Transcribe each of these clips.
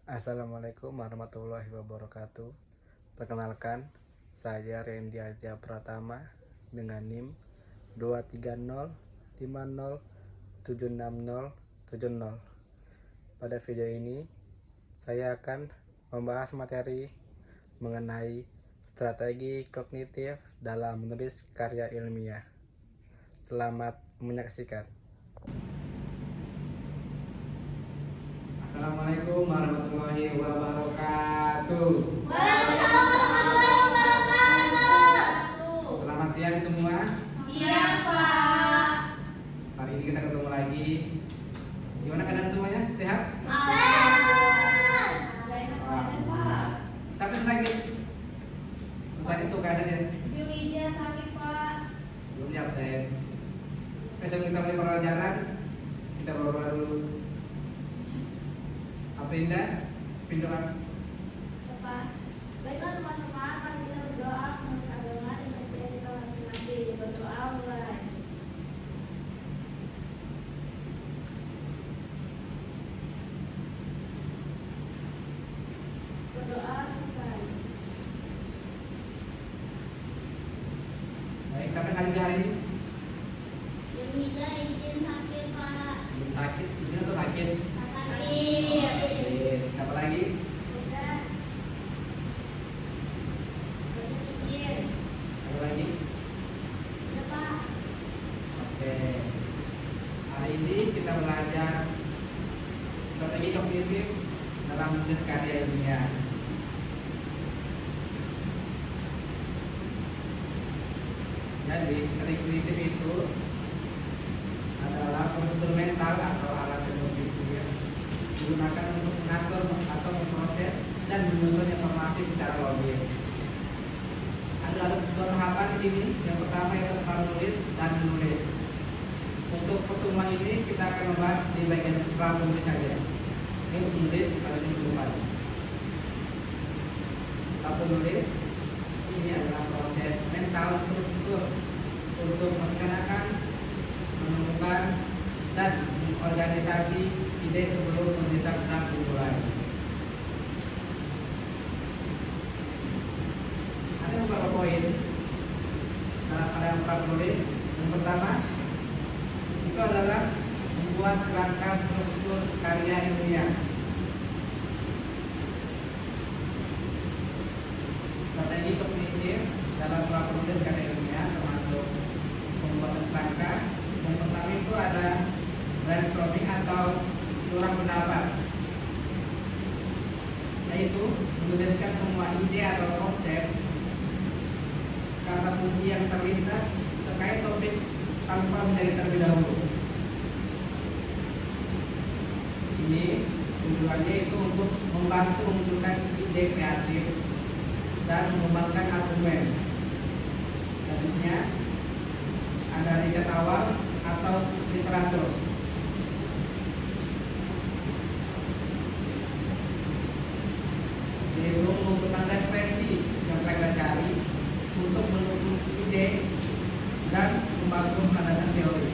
Assalamualaikum warahmatullahi wabarakatuh. Perkenalkan, saya Randy Arja Pratama dengan NIM 2305070. Pada video ini, saya akan membahas materi mengenai strategi kognitif dalam menulis karya ilmiah. Selamat menyaksikan. Assalamualaikum warahmatullahi wabarakatuh. Selamat siang semua. Siang, Pak. Hari ini kita ketemu lagi. Gimana keadaan semuanya? Sehat? Sehat. Wah. Siapa yang sakit? Yang sakit tuh kayak saja. Yulija sakit, Pak. Belum di absen. Oke, sebelum kita mulai pelajaran, kita berdoa dulu. Aprinda, pindoan. Bapak, baiklah teman-teman, mari kita berdoa menurut agama dan percaya kita masing-masing. Berdoa mulai. Berdoa selesai. Baik, sampai hari ini. Yulija izin sakit, Pak. Belum sakit, izin atau sakit? Sakit. Sakit. Siapa lagi? Udah. Izin. Ada lagi? Udah, Pak. Oke. Hari ini kita belajar strategi kognitif dalam menulis karya ilmiah. Jadi strategi kognitif itu adalah prosedur mental atau alat kognitif yang digunakan untuk mengatur atau memproses dan menyusun informasi secara logis. Ada dua tahapan di sini. Yang pertama yaitu menulis dan menulis. Untuk pertemuan ini kita akan membahas di bagian menulis saja. Ini untuk menulis kita lanjut dulu. Menulis ini adalah proses mental struktur untuk merencanakan, menemukan, dan mengorganisasi ide sebelum menulisnya benar dimulai. Ada beberapa poin dalam pada penulis. Yang pertama itu adalah membuat kerangka struktur karya ilmiah. Strategi kognitif dalam penulis karya ilmiah termasuk pembuatan kerangka. Yang pertama itu ada brainstorming atau kurang pendapat, yaitu menuliskan semua ide atau konsep, kata kunci yang terlintas terkait topik tanpa mencari terlebih dahulu. Ini tujuannya itu untuk membantu memunculkan ide kreatif dan mengembangkan argumen. Selanjutnya ada riset awal atau literatur. Yaitu mengumpulkan referensi yang kita cari untuk mendukung ide dan membangun landasan teori.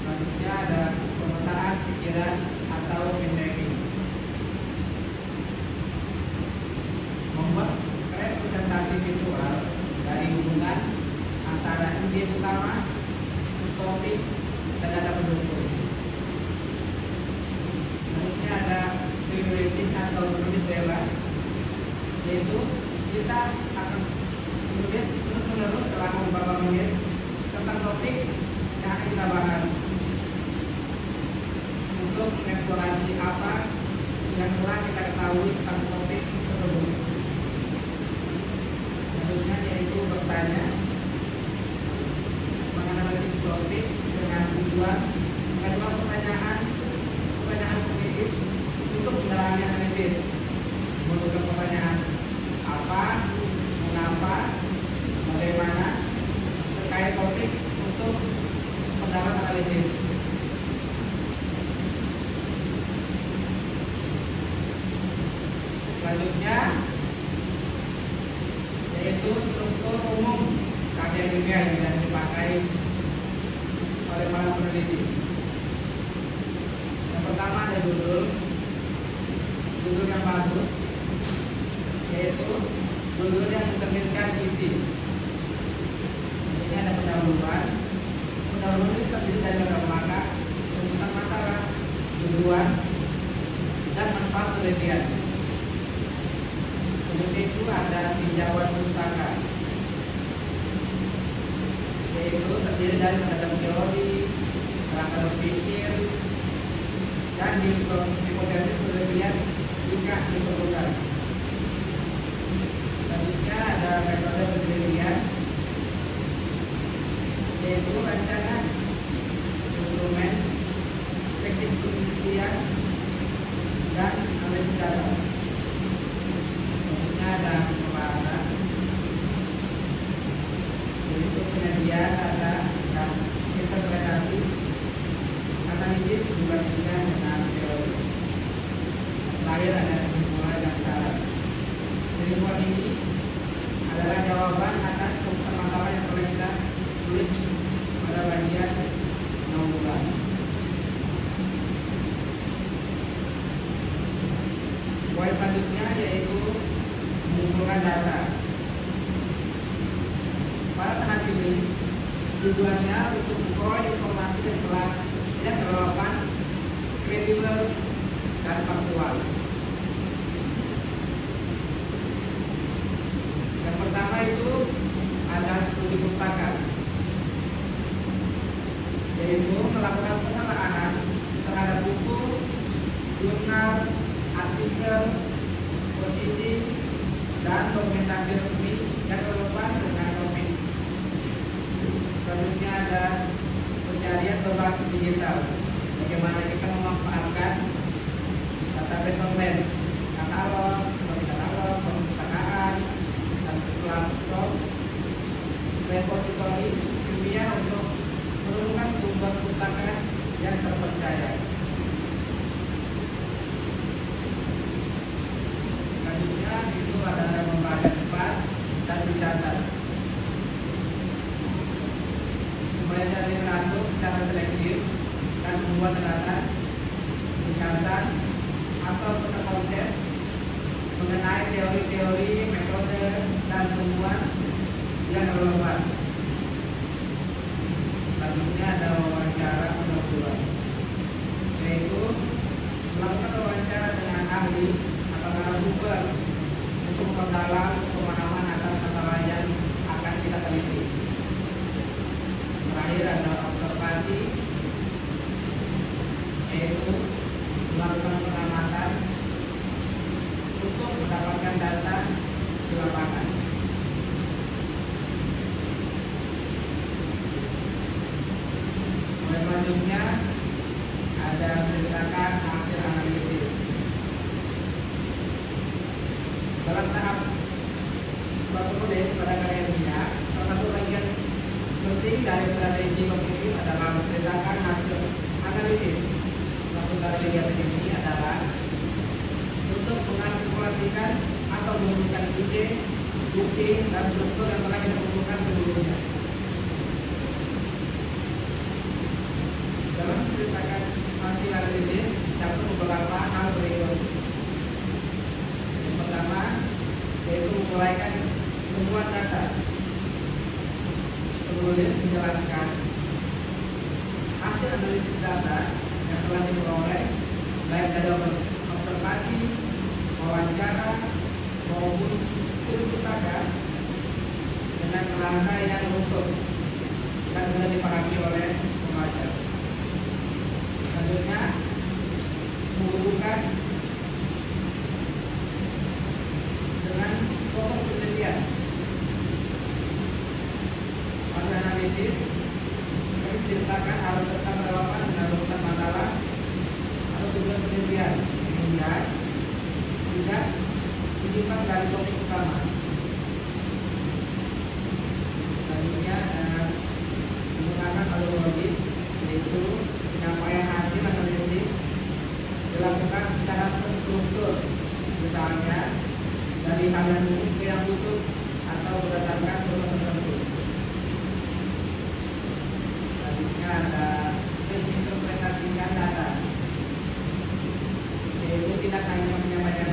Selanjutnya ada pemetaan pikiran atau mindmapping. Membuat representasi visual dari hubungan antara ide utama, subtopik, dan data pendukung. Selanjutnya ada free writing atau menulis bebas, yaitu kita akan menulis terus-menerus selama beberapa menit tentang topik yang akan kita bahas untuk mengeksplorasi apa yang telah kita ketahui tentang topik tersebut. Selanjutnya yaitu bertanya, menganalisis topik dengan tujuan mengajukan pertanyaan kognitif untuk mendalami analisis. Menentukan pertanyaan apa, mengapa, bagaimana terkait topik untuk mendalam analisis. Selanjutnya yaitu struktur umum karya ilmiah yang dipakai oleh para peneliti. Yang pertama ada dulu judul yang bagus, yaitu judul yang mencerminkan isi. Ini ada pendahuluan. Pendahuluan ini terdiri dari latar belakang, tentang masalah, tujuan, dan manfaat penelitian. Kemudian itu ada tinjauan pustaka, yaitu terdiri dari pendapat teori, kerangka berpikir, dan hipotesis penelitian jika diperlukan. Selanjutnya ada metode penelitian, yaitu rancangan instrumen, teknik penelitian, dan analisis data. Selanjutnya ada pembahasan, yaitu penyajian data dan interpretasi, analisis dibandingkan dengan teori. Terakhir ada kesimpulan dan saran. Kesimpulan ini adalah jawaban atas keputusan masalah yang telah kita tulis pada bagian penanggulan. Poin selanjutnya yaitu mengumpulkan data. Pada tahap ini tujuannya untuk memperoleh informasi yang relevan, kredibel, dan faktual. Yang pertama itu ada studi pustaka, yaitu melakukan penelaahan terhadap buku, jurnal, artikel, proceeding, dan dokumentasi resmi yang relevan dengan topik. Selanjutnya ada pencarian berbasis digital. Bagaimana kita memanfaatkan database online, katalog, perpustakaan, dan platform repositori ilmiah untuk menemukan sumber pustaka yang terpercaya. Selanjutnya itu ada pembahasan cepat dan dicatat. Belajar literatur secara selektif dan membuat catatan, ringkasan, atau peta konsep mengenai teori-teori, metode, dan temuan yang relevan. Selanjutnya ada wawancara pendahuluan, yaitu melakukan wawancara dengan ahli atau narasumber untuk memperdalam pemahaman atas masalah yang akan kita teliti. Terakhir ada observasi, yaitu melakukan pengamatan untuk mendapatkan data di lapangan. Selanjutnya ada menceritakan hasil analisis. Dalam tahap menulis pada karya ilmiah, salah satu bagian penting dari strategi kognitif adalah menceritakan hasil analisis. Maksud dari kegiatan ini adalah untuk mengartikulasikan atau merumuskan ide, bukti, dan struktur yang telah kita kumpulkan sebelumnya. Dalam menceritakan hasil analisis, dapat beberapa hal berikut. Yang pertama, yaitu menguraikan temuan data. Penulis menjelaskan hasil analisis data yang telah diperoleh baik dari observasi, wawancara, maupun studi pustaka dengan bahasa yang utuh dan mudah dipahami oleh pembaca. Selanjutnya, menghubungkan dengan pokok penelitian. Pada analisis, kami ceritakan harus tetap relevan dengan urutan masalah atau tujuan penelitian, sehingga tidak menyimpang dari topik utama. Selanjutnya, menggunakan alur logis, yaitu penyampaian hasil analisis dilakukan secara terstruktur, misalnya dari hal yang umum ke yang khusus atau berdasarkan proses tertentu. Selanjutnya ada menginterpretasikan data, yaitu tidak hanya menyampaikan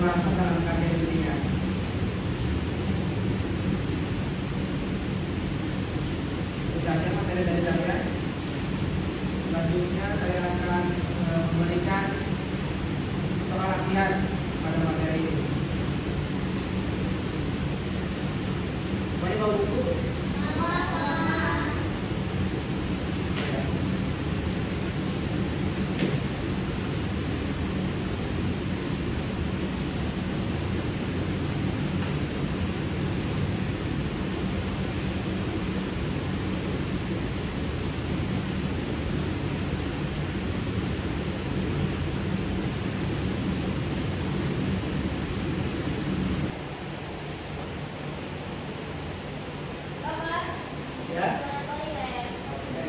pembahasan dalam karya bimbingan. Itu saja materi dari saya. Selanjutnya saya akan memberikan soal latihan pada materi ini. Semuanya bawa buku? Bapak, Ya. ke toilet. Oke.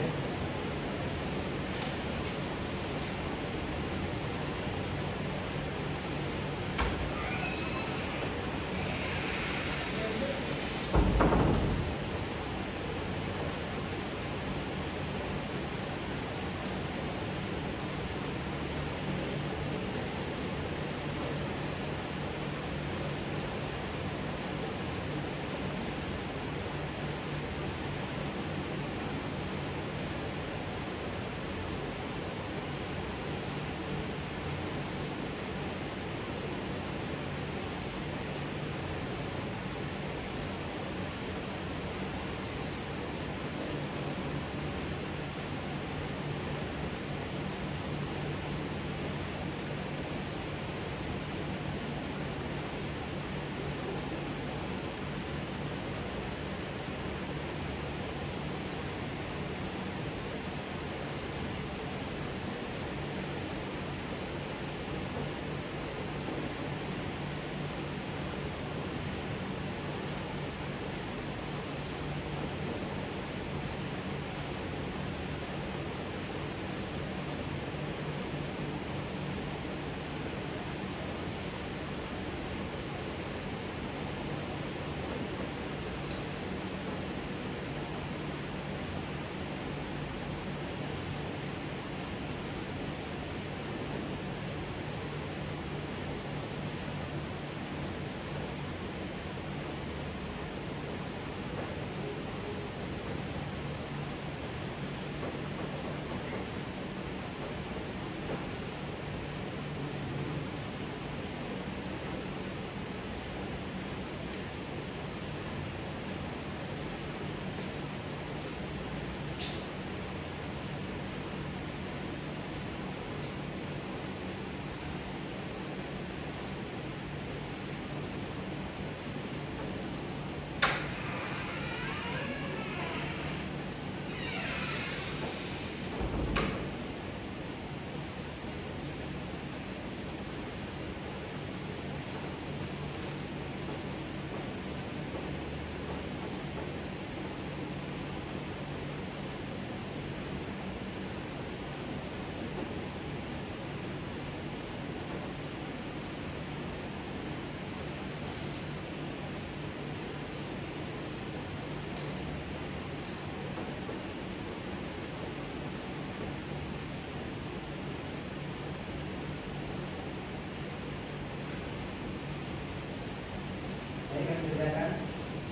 Saya akan kerjakan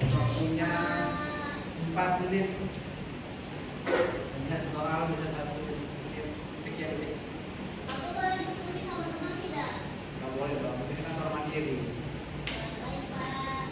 waktunya 4 menit. Hanya soal bisa 1 menit sekian detik. Aku boleh diskusi sama teman tidak? Nggak boleh dong, ini kan soal mandiri. Baik, Pak.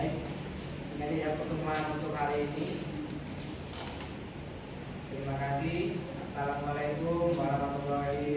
Baik, ini ya pertemuan untuk hari ini. Terima kasih. Assalamualaikum warahmatullahi